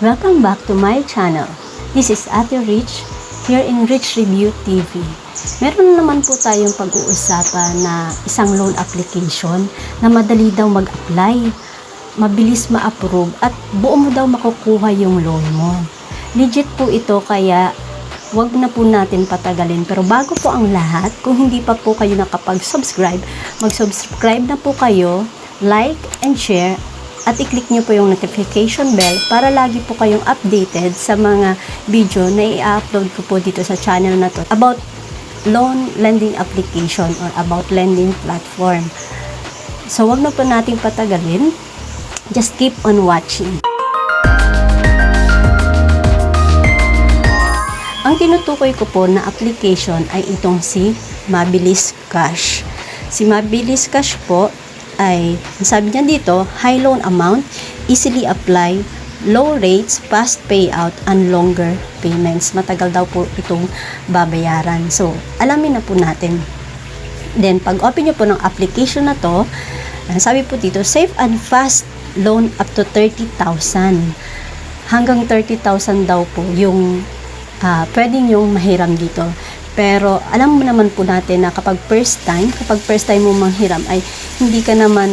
Welcome back to my channel. This is Ate Rich here in Rich Review TV. Meron naman po tayong pag-uusapan na isang loan application na madali daw mag-apply, mabilis ma-approve at buo mo daw makukuha yung loan mo. Legit po ito kaya wag na po natin patagalin. Pero bago po ang lahat, kung hindi pa po kayo nakapag-subscribe, mag-subscribe na po kayo, like and share at i-click nyo po yung notification bell para lagi po kayong updated sa mga video na i-upload ko po dito sa channel na to about loan lending application or about lending platform. So, wag na po nating patagalin. Just keep on watching. Ang tinutukoy ko po na application ay itong si Mabilis Cash. Si Mabilis Cash po ay, sabi niya dito, high loan amount, easily apply, low rates, fast payout, and longer payments. Matagal daw po itong babayaran. So, alamin na po natin. Then, pag open nyo po ng application na to, sabi po dito, safe and fast loan up to 30,000. Hanggang 30,000 daw po yung pwede nyong mahiram dito. Pero alam mo naman po natin na kapag first time mo manghiram ay hindi ka naman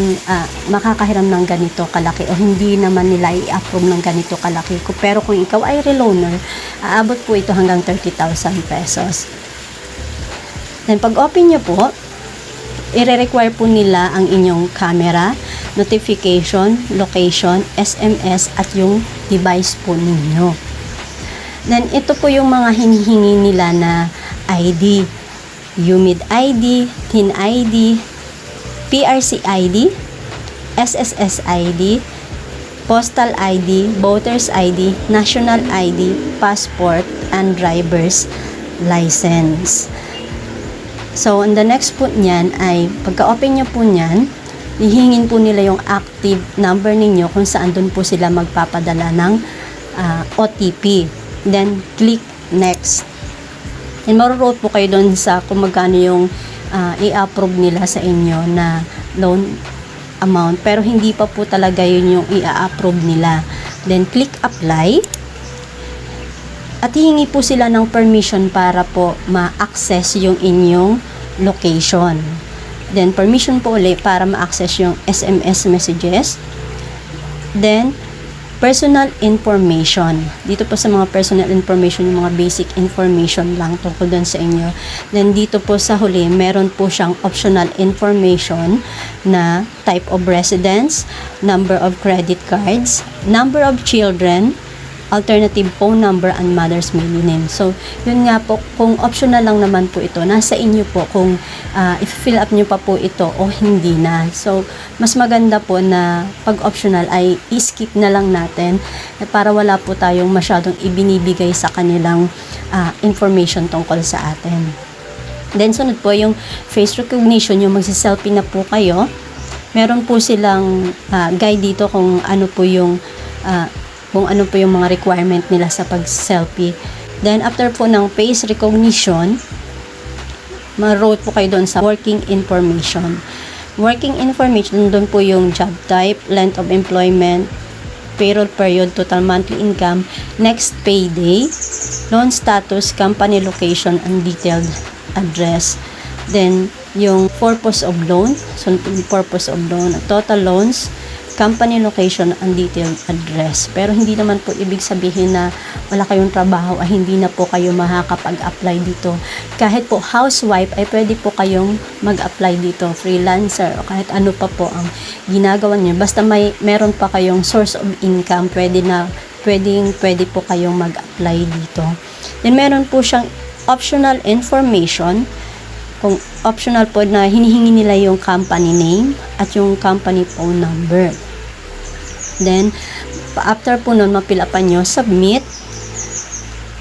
makakahiram ng ganito kalaki o hindi naman nila i-approve ng ganito kalaki. Pero kung ikaw ay reloaner, aabot po ito hanggang 30,000 pesos. Then pag open nyo po, i-require po nila ang inyong camera, notification, location, SMS at yung device po ninyo. Then ito po yung mga hinihingi nila na ID, UMID ID, TIN ID, PRC ID, SSS ID, Postal ID, Voters ID, National ID, Passport, and Driver's License. So, on the next po niyan ay, pagka-open nyo po niyan, hihingin po nila yung active number ninyo kung saan dun po sila magpapadala ng OTP. Then, click Next. And marurote po kayo doon sa kung magkano yung i-approve nila sa inyo na loan amount. Pero hindi pa po talaga yun yung i-approve nila. Then, click Apply. At hihingi po sila ng permission para po ma-access yung inyong location. Then, permission po ulit para ma-access yung SMS messages. Then, personal information. Dito po sa mga personal information, yung mga basic information lang tungkol doon sa inyo. Then dito po sa huli, meron po siyang optional information na type of residence, number of credit cards, number of children, alternative phone number, and mother's maiden name. So, yun nga po, kung optional lang naman po ito, nasa inyo po kung i-fill up nyo pa po ito o hindi na. So, mas maganda po na pag optional ay i-skip na lang natin para wala po tayong masyadong ibinibigay sa kanilang information tungkol sa atin. Then, sunod po yung face recognition, yung magsiselfie na po kayo. Meron po silang guide dito kung ano po yung mga requirement nila sa pag-selfie. Then, after po ng face recognition, ma-route po kayo doon sa working information. Working information, doon po yung job type, length of employment, payroll period, total monthly income, next payday, loan status, company location, and detailed address. Then, yung purpose of loan, so purpose of loan, total loans, company location, and detailed address. Pero hindi naman po ibig sabihin na wala kayong trabaho ay hindi na po kayo makakapag-apply dito. Kahit po housewife ay pwede po kayong mag-apply dito, freelancer o kahit ano pa po ang ginagawa niyo. Basta meron pa kayong source of income, pwede po kayong mag-apply dito. Then meron po siyang optional information. Kung optional po na hinihingi nila yung company name at yung company phone number. Then, after po nun, mapilapan nyo, submit.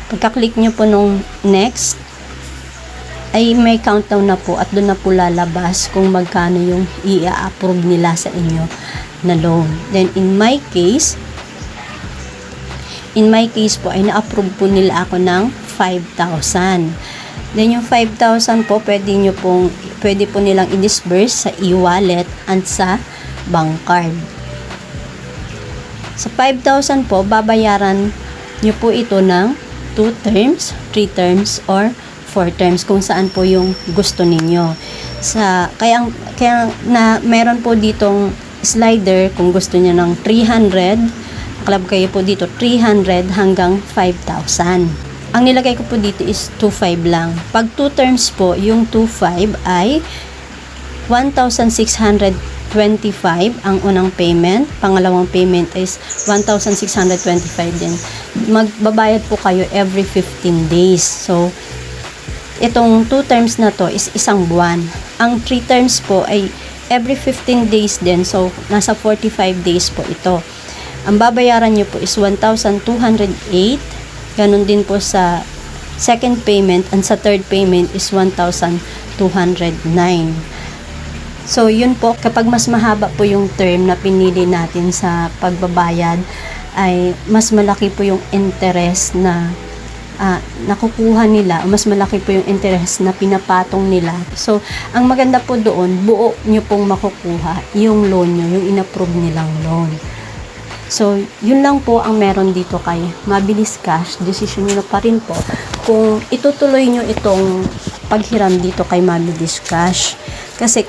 Pagka-click nyo po nung next, ay may countdown na po at doon na po lalabas kung magkano yung i-approve nila sa inyo na loan. Then, in my case po ay na-approve po nila ako ng 5,000. Then yung 5,000 po, pwede po nilang i-disburse sa e-wallet and sa bank card. Sa 5,000 po, babayaran nyo po ito ng 2 terms, 3 terms, or 4 terms kung saan po yung gusto ninyo. Kaya na meron po ditong slider kung gusto niyo ng 300, club kayo po dito 300 hanggang 5,000. Ang nilagay ko po dito is 2,500 lang. Pag 2 terms po, yung 2,500 ay 1,625 ang unang payment. Pangalawang payment is 1,625 din. Magbabayad po kayo every 15 days. So, itong 2 terms na to is isang buwan. Ang 3 terms po ay every 15 days din. So, nasa 45 days po ito. Ang babayaran nyo po is 1,208. Ganon din po sa second payment. And sa third payment is 1,209. So, yun po. Kapag mas mahaba po yung term na pinili natin sa pagbabayad, ay mas malaki po yung interest na nakukuha nila, mas malaki po yung interest na pinapatong nila. So, ang maganda po doon, buo nyo pong makukuha yung loan nyo, yung inapprove nilang loan. So, yun lang po ang meron dito kay Mabilis Cash. Decision nyo na pa rin po kung itutuloy nyo itong paghiram dito kay Mabilis Cash. Kasi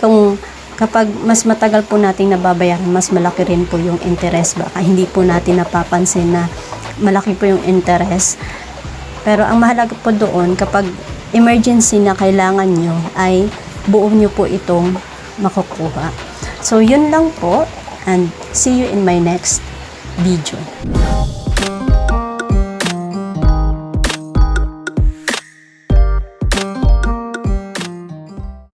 kapag mas matagal po nating nababayaran, mas malaki rin po yung interest. Baka hindi po natin napapansin na malaki po yung interest. Pero ang mahalaga po doon, kapag emergency na kailangan nyo, ay buo nyo po itong makukuha. So, yun lang po, and see you in my next video.